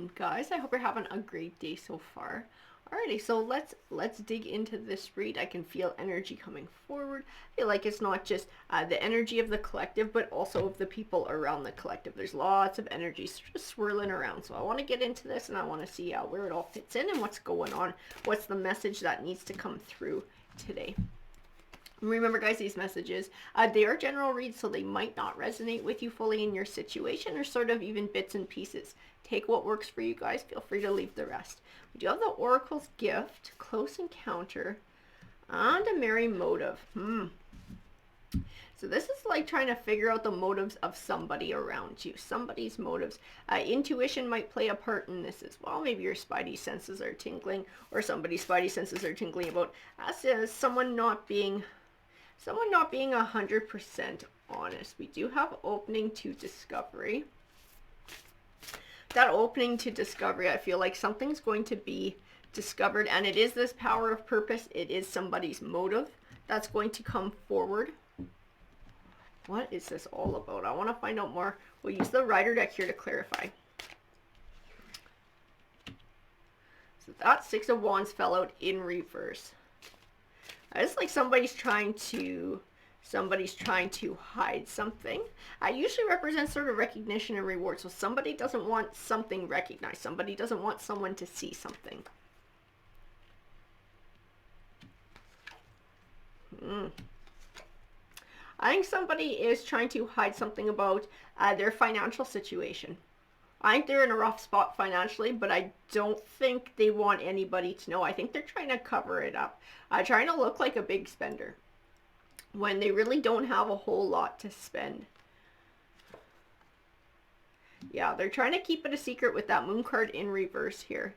welcome, guys. I hope you're having a great day so far. Alrighty, so let's dig into this read. I can feel energy coming forward. I feel like it's not just the energy of the collective, but also of the people around the collective. There's lots of energy just swirling around. So I want to get into this, and I want to see where it all fits in and what's going on. What's the message that needs to come through today? Remember, guys, these messages, they are general reads, so they might not resonate with you fully in your situation, or sort of even bits and pieces. Take what works for you guys. Feel free to leave the rest. We do have the Oracle's Gift, Close Encounter, and a Merry Motive. So this is like trying to figure out the motives of somebody around you, somebody's motives. Intuition might play a part in this as well. Maybe your spidey senses are tingling, or somebody's spidey senses are tingling about someone not being 100% honest. We do have opening to discovery. That opening to discovery, I feel like something's going to be discovered, and it is this power of purpose. It is somebody's motive that's going to come forward. What is this all about? I want to find out more. We'll use the Rider deck here to clarify. So that Six of Wands fell out in reverse. It's like somebody's trying to hide something. I usually represent sort of recognition and reward. So somebody doesn't want something recognized. Somebody doesn't want someone to see something. I think somebody is trying to hide something about their financial situation. I think they're in a rough spot financially, but I don't think they want anybody to know. I think they're trying to cover it up. Trying to look like a big spender when they really don't have a whole lot to spend. Yeah, they're trying to keep it a secret with that Moon card in reverse here.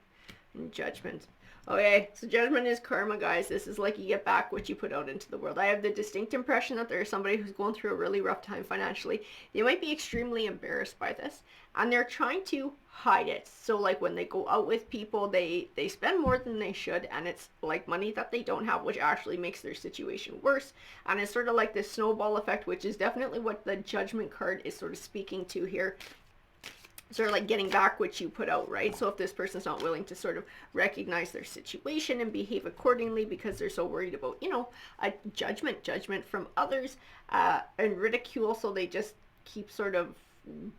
And Judgment. Okay, so Judgment is karma, guys. This is like you get back what you put out into the world. I have the distinct impression that there's somebody who's going through a really rough time financially. They might be extremely embarrassed by this, and they're trying to hide it. So like when they go out with people, they spend more than they should, and it's like money that they don't have, which actually makes their situation worse. And it's sort of like this snowball effect, which is definitely what the Judgment card is sort of speaking to here. Sort of like getting back what you put out, right? So if this person's not willing to sort of recognize their situation and behave accordingly because they're so worried about, you know, a judgment from others, and ridicule, so they just keep sort of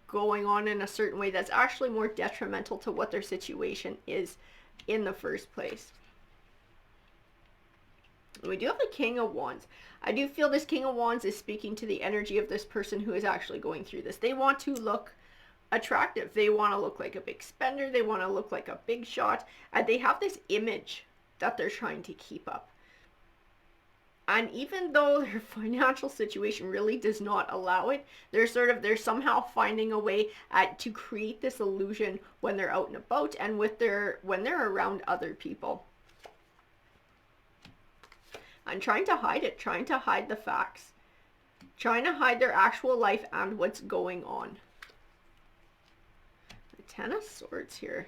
going on in a certain way that's actually more detrimental to what their situation is in the first place. We do have the King of Wands. I do feel this King of Wands is speaking to the energy of this person who is actually going through this. They want to look attractive. They want to look like a big spender. They want to look like a big shot. And they have this image that they're trying to keep up. And even though their financial situation really does not allow it, they're somehow finding a way to create this illusion when they're out and about and when they're around other people. And trying to hide it, trying to hide the facts, trying to hide their actual life and what's going on. Ten of Swords here.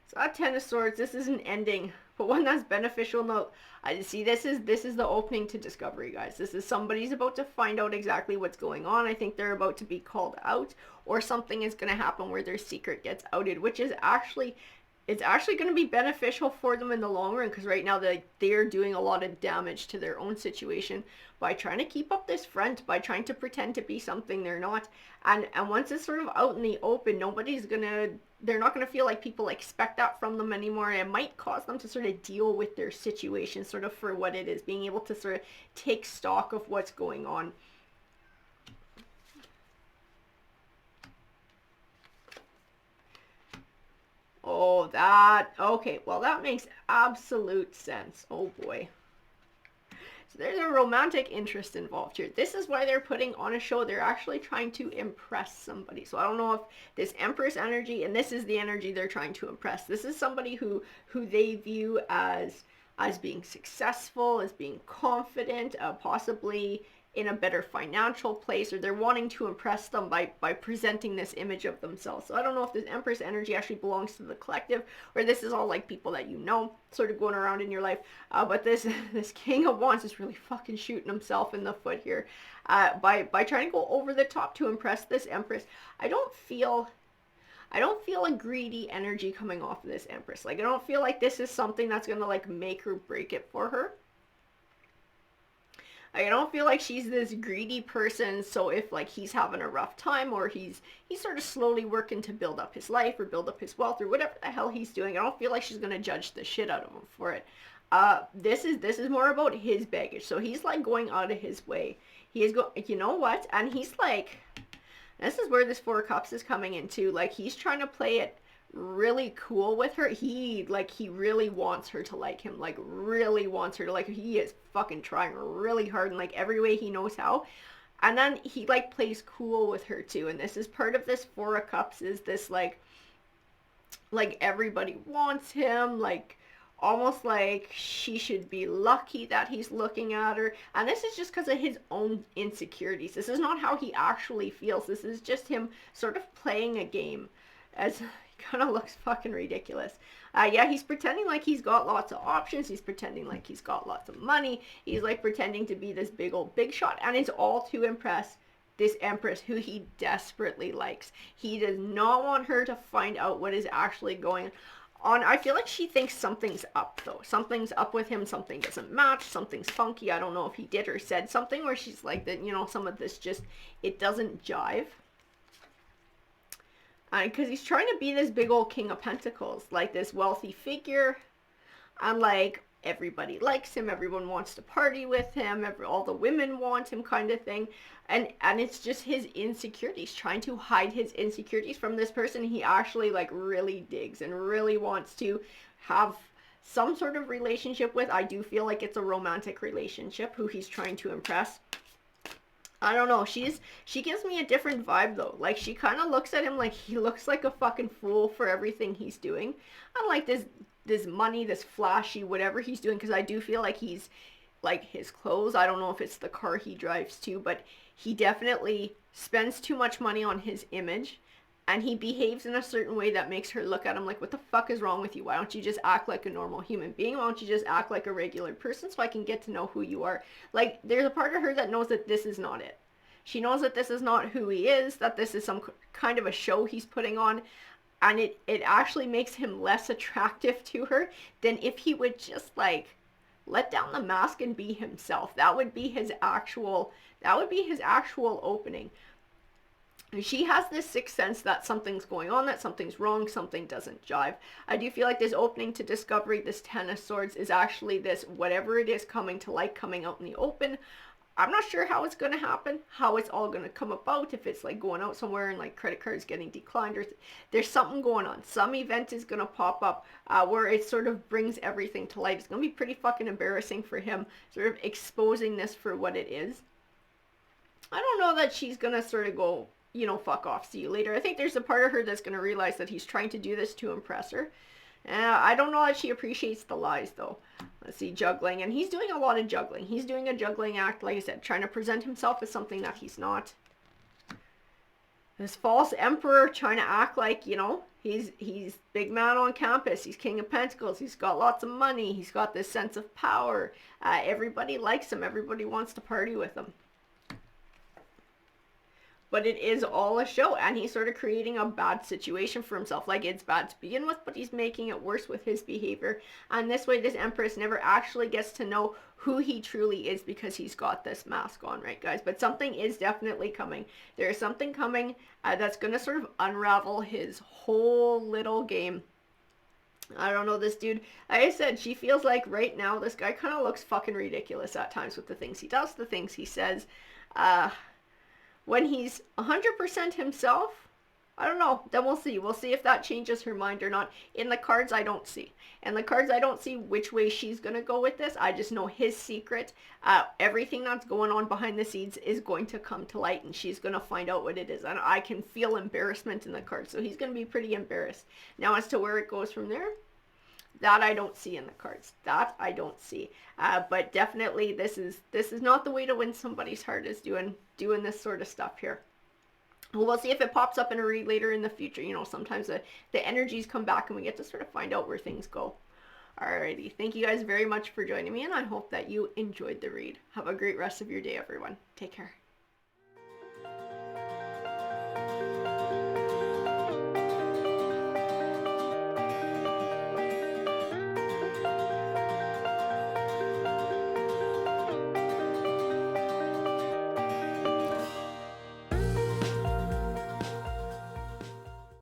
So that Ten of Swords, this is an ending, but one that's beneficial. No, I see this is the opening to discovery, guys. This is somebody's about to find out exactly what's going on. I think they're about to be called out, or something is going to happen where their secret gets outed, which is actually going to be beneficial for them in the long run, because right now they're doing a lot of damage to their own situation by trying to keep up this front, by trying to pretend to be something they're not. And once it's sort of out in the open, they're not going to feel like people expect that from them anymore. And it might cause them to sort of deal with their situation sort of for what it is, being able to sort of take stock of what's going on. Oh, okay, well, that makes absolute sense. Oh boy. So there's a romantic interest involved here. This is why they're putting on a show. They're actually trying to impress somebody. So I don't know if this Empress energy, and this is the energy they're trying to impress. This is somebody who they view as as being successful, as being confident, possibly in a better financial place, or they're wanting to impress them by presenting this image of themselves. So I don't know if this Empress energy actually belongs to the collective, or this is all like people that you know sort of going around in your life. But this King of Wands is really fucking shooting himself in the foot here by trying to go over the top to impress this Empress. I don't feel a greedy energy coming off of this Empress. Like, I don't feel like this is something that's gonna like make or break it for her. I don't feel like she's this greedy person, so if like he's having a rough time, or he's sort of slowly working to build up his life or build up his wealth or whatever the hell he's doing, I don't feel like she's gonna judge the shit out of him for it. This is more about his baggage. So he's like going out of his way. He is you know what? And he's like, this is where this Four of Cups is coming into. Like, he's trying to play it really cool with her. He really wants her to like him, like really wants her to like her. He is fucking trying really hard in like every way he knows how. And then he like plays cool with her too. And this is part of this Four of Cups, is this like everybody wants him, like almost like she should be lucky that he's looking at her. And this is just because of his own insecurities. This is not how he actually feels. This is just him sort of playing a game, as kind of looks fucking ridiculous. Yeah, he's pretending like he's got lots of options. He's pretending like he's got lots of money. He's like pretending to be this big old big shot, and it's all to impress this Empress, who he desperately likes. He does not want her to find out what is actually going on. I feel like she thinks something's up though. Something's up with him. Something doesn't match. Something's funky. I don't know if he did or said something where she's like that, you know, some of this just, it doesn't jive. Because he's trying to be this big old King of Pentacles, like this wealthy figure, and like everybody likes him, everyone wants to party with him, all the women want him, kind of thing. And it's just his insecurities, trying to hide his insecurities from this person he actually like really digs and really wants to have some sort of relationship with. I do feel like it's a romantic relationship, who he's trying to impress. I don't know. She gives me a different vibe though. Like, she kind of looks at him like he looks like a fucking fool for everything he's doing. I like this money, this flashy whatever he's doing, because I do feel like he's like his clothes. I don't know if it's the car he drives too, but he definitely spends too much money on his image, and he behaves in a certain way that makes her look at him like, what the fuck is wrong with you? Why don't you just act like a normal human being? Why don't you just act like a regular person so I can get to know who you are? Like, there's a part of her that knows that this is not it. She knows that this is not who he is, that this is some kind of a show he's putting on, and it actually makes him less attractive to her than if he would just like let down the mask and be himself. That would be his actual opening. She has this sixth sense that something's going on, that something's wrong, something doesn't jive. I do feel like this opening to discovery, this Ten of Swords, is actually this, whatever it is, coming to light, coming out in the open. I'm not sure how it's going to happen, how it's all going to come about, if it's like going out somewhere and like credit cards getting declined, or there's something going on. Some event is going to pop up where it sort of brings everything to light. It's going to be pretty fucking embarrassing for him, sort of exposing this for what it is. I don't know that she's going to sort of go, you know, fuck off, see you later. I think there's a part of her that's going to realize that he's trying to do this to impress her. I don't know that she appreciates the lies though. Let's see, juggling. And he's doing a lot of juggling. He's doing a juggling act, like I said, trying to present himself as something that he's not. This false emperor trying to act like, you know, he's big man on campus. He's King of Pentacles. He's got lots of money. He's got this sense of power. Everybody likes him. Everybody wants to party with him. But it is all a show, and he's sort of creating a bad situation for himself. Like, it's bad to begin with, but he's making it worse with his behavior. And this way, this Empress never actually gets to know who he truly is, because he's got this mask on, right, guys? But something is definitely coming. There is something coming that's going to sort of unravel his whole little game. I don't know, this dude, like I said, she feels like right now this guy kind of looks fucking ridiculous at times with the things he does, the things he says. When he's 100% himself, I don't know. Then we'll see. We'll see if that changes her mind or not. In the cards, I don't see. In the cards, I don't see which way she's going to go with this. I just know his secret. Everything that's going on behind the scenes is going to come to light, and she's going to find out what it is. And I can feel embarrassment in the cards. So he's going to be pretty embarrassed. Now, as to where it goes from there, That I don't see in the cards. That I don't see. But definitely this is not the way to win somebody's heart, is doing this sort of stuff here. Well, we'll see if it pops up in a read later in the future. You know, sometimes the energies come back and we get to sort of find out where things go. Alrighty, thank you guys very much for joining me, and I hope that you enjoyed the read. Have a great rest of your day, everyone. Take care.